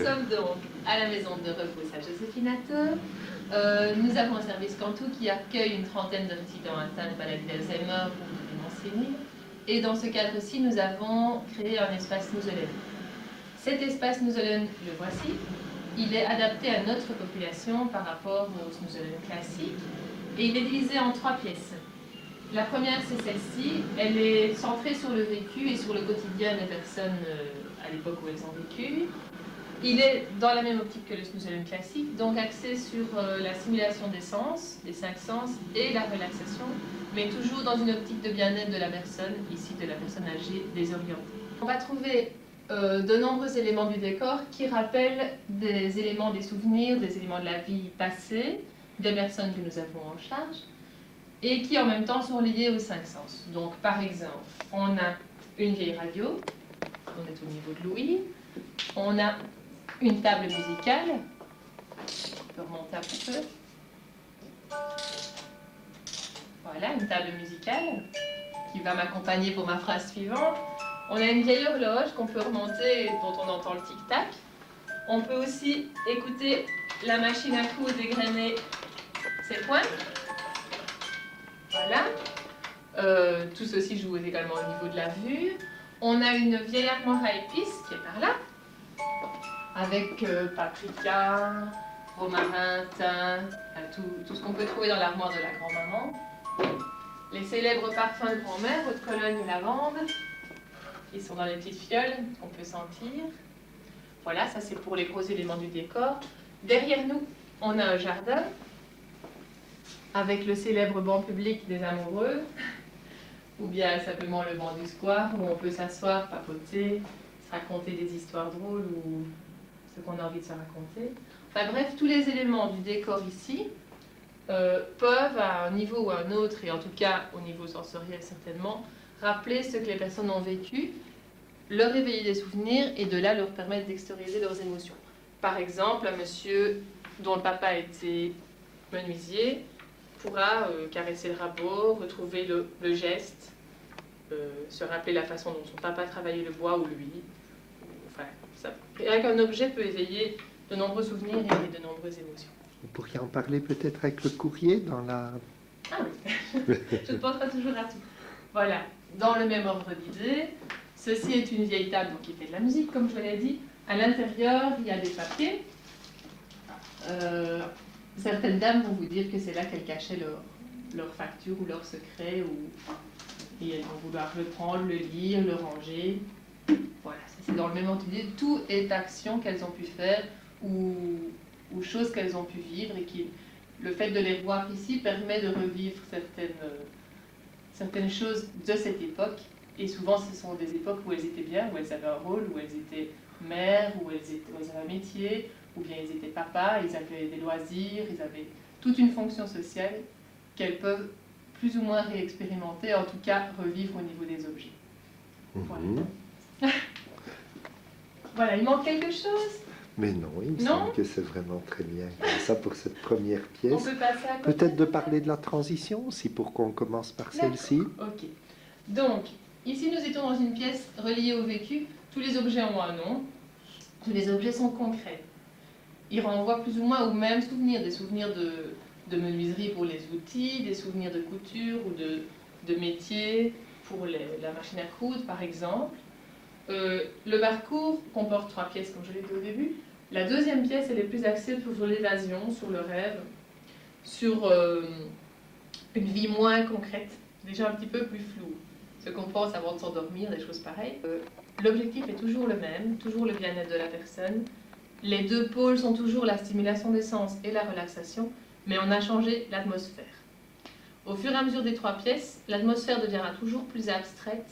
sommes donc à la maison de repos Sainte-Joséphine-Nateur. Nous avons un service Cantou qui accueille une trentaine de résidents atteints de maladie d'Alzheimer ou de démence sénile. Et dans ce cadre-ci, nous avons créé un espace Snoozeln. Cet espace Snoozeln, le voici. Il est adapté à notre population par rapport au Snoozeln classique. Et il est divisé en 3 pièces. La première, c'est celle-ci. Elle est centrée sur le vécu et sur le quotidien des personnes à l'époque où elles ont vécu. Il est dans la même optique que le Snoozeln classique, donc axé sur la stimulation des sens, des 5 sens, et la relaxation, mais toujours dans une optique de bien-être de la personne, ici de la personne âgée désorientée. On va trouver de nombreux éléments du décor qui rappellent des éléments des souvenirs, des éléments de la vie passée, des personnes que nous avons en charge, et qui en même temps sont liés aux 5 sens. Donc par exemple, on a une vieille radio, on est au niveau de l'ouïe, on a une table musicale, on peut remonter un petit peu, voilà, une table musicale qui va m'accompagner pour ma phrase suivante. On a une vieille horloge qu'on peut remonter et dont on entend le tic-tac. On peut aussi écouter la machine à coudre dégrainer ses pointes. Voilà. Tout ceci joue également au niveau de la vue. On a une vieille armoire à épices qui est par là, avec paprika, romarin, thym, tout ce qu'on peut trouver dans l'armoire de la grand-maman. Les célèbres parfums de grand-mère, eau de Cologne et lavande, qui sont dans les petites fioles qu'on peut sentir. Voilà, ça c'est pour les gros éléments du décor. Derrière nous, on a un jardin avec le célèbre banc public des amoureux, ou bien simplement le banc du square où on peut s'asseoir, papoter, se raconter des histoires drôles ou ce qu'on a envie de se raconter. Enfin bref, tous les éléments du décor ici peuvent, à un niveau ou à un autre, et en tout cas au niveau sensoriel certainement, rappeler ce que les personnes ont vécu, leur réveiller des souvenirs et de là leur permettre d'extérioriser leurs émotions. Par exemple, un monsieur dont le papa était menuisier pourra caresser le rabot, retrouver le geste, se rappeler la façon dont son papa travaillait le bois ou lui. Enfin, rien qu'un objet peut éveiller de nombreux souvenirs et de nombreuses émotions. Vous pourriez en parler peut-être avec le courrier dans la... Ah oui, je penserai toujours à tout. Voilà, dans le même ordre d'idées, ceci est une vieille table donc, qui fait de la musique, comme je l'ai dit. À l'intérieur, il y a des papiers. Certaines dames vont vous dire que c'est là qu'elles cachaient leur facture ou leur secret, et elles vont vouloir le prendre, le lire, le ranger. Voilà, ça c'est dans le même ordre d'idées. Tout est action qu'elles ont pu faire ou choses qu'elles ont pu vivre et qui, le fait de les voir ici permet de revivre certaines choses de cette époque. Et souvent, ce sont des époques où elles étaient bien, où elles avaient un rôle, où elles étaient mères, où elles avaient un métier, ou bien ils étaient papas, ils avaient des loisirs, ils avaient toute une fonction sociale qu'elles peuvent plus ou moins réexpérimenter, en tout cas revivre au niveau des objets. Voilà. Voilà, il manque quelque chose? Mais non, il me semble que c'est vraiment très bien. Ça pour cette première pièce. On peut passer à côté. Peut-être de parler de la transition aussi pour qu'on commence par celle-ci. Ok. Donc, ici nous étions dans une pièce reliée au vécu. Tous les objets ont un nom. Tous les objets sont concrets. Ils renvoient plus ou moins aux mêmes souvenirs, des souvenirs de menuiserie pour les outils, des souvenirs de couture ou de métier pour la machine à coudre par exemple. Le parcours comporte 3 pièces comme je l'ai dit au début. La deuxième pièce elle est plus axée sur l'évasion, sur le rêve, sur une vie moins concrète, déjà un petit peu plus floue. Ce qu'on pense avant de s'endormir, des choses pareilles. L'objectif est toujours le même, toujours le bien-être de la personne. Les deux pôles sont toujours la stimulation des sens et la relaxation, mais on a changé l'atmosphère. Au fur et à mesure des 3 pièces, l'atmosphère deviendra toujours plus abstraite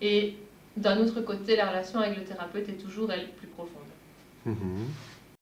et d'un autre côté, la relation avec le thérapeute est toujours, elle, plus profonde.